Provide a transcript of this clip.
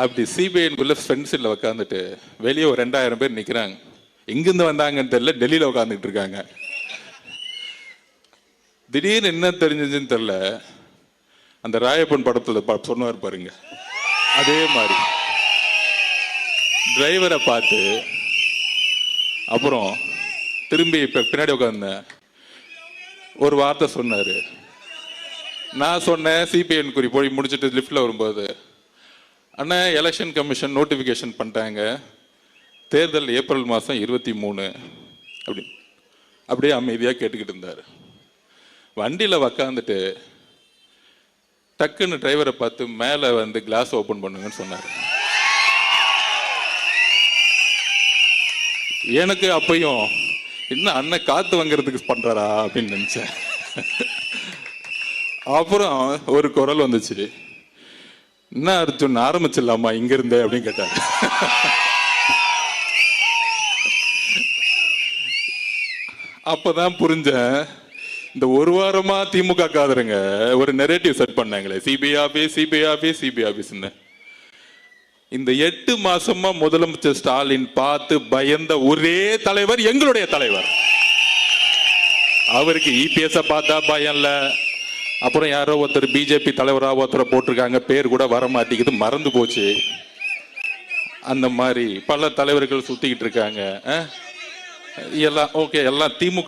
அப்படி சிபிஐக்குள்ள ஃப்ரெண்ட்ஸில் உட்காந்துட்டு வெளியே ஒரு 2000 பேர் நிற்கிறாங்க. எங்கேருந்து வந்தாங்கன்னு தெரியல, டெல்லியில் உட்காந்துட்டு இருக்காங்க. திடீர்னு என்ன தெரிஞ்சதுன்னு தெரியல, அந்த ராயப்பன் படத்தில் சொன்னார் பாருங்க, அதே மாதிரி டிரைவரை பார்த்து அப்புறம் திரும்பி இப்ப பின்னாடி உட்கார்ந்த ஒரு வார்த்தை சொன்னாரு. நான் சொன்னேன் சிபிஎன் குறி போய் முடிச்சுட்டு லிஃப்ட்ல வரும்போது, அண்ணா எலெக்ஷன் கமிஷன் நோட்டிஃபிகேஷன் பண்ணிட்டாங்க, தேர்தல் ஏப்ரல் மாதம் 23 அப்படியே அமைதியாக கேட்டுக்கிட்டு இருந்தார். வண்டியில் உக்காந்துட்டு டக்குன்னு டிரைவரை பார்த்து மேலே வந்து கிளாஸ் ஓப்பன் பண்ணுங்கன்னு சொன்னார். எனக்கு அப்பையும் இன்னும் அண்ணன் காத்து வாங்கிறதுக்கு பண்றாரா அப்படின்னு நினைச்சேன். அப்புறம் ஒரு குரல் வந்துச்சு, என்ன அர்ஜுன் ஆரம்பிச்சிடலாமா இங்க இருந்தே அப்படின்னு கேட்டாரு. அப்பதான் புரிஞ்சேன், இந்த ஒரு வாரமா திமுக காதருங்க ஒரு நெரேட்டிவ் செட் பண்ணாங்களே, CBI office CBI office CBI ஆபீஸ்ன்னு. இந்த 8 மாசமா முதலமைச்சர் ஸ்டாலின் பார்த்து பயந்த ஒரே தலைவர் எங்களுடைய தலைவர். அவருக்கு இபிஎஸ் பார்த்தா பயம் இல்ல. அப்புறம் யாரோ ஒருத்தர் பிஜேபி தலைவராக ஒருத்தரை போட்டிருக்காங்க, பேர் கூட வர மாட்டேங்குது, மறந்து போச்சு. அந்த மாதிரி பல தலைவர்கள் சுத்திக்கிட்டு இருக்காங்க. எல்லாம் ஓகே, எல்லாம் திமுக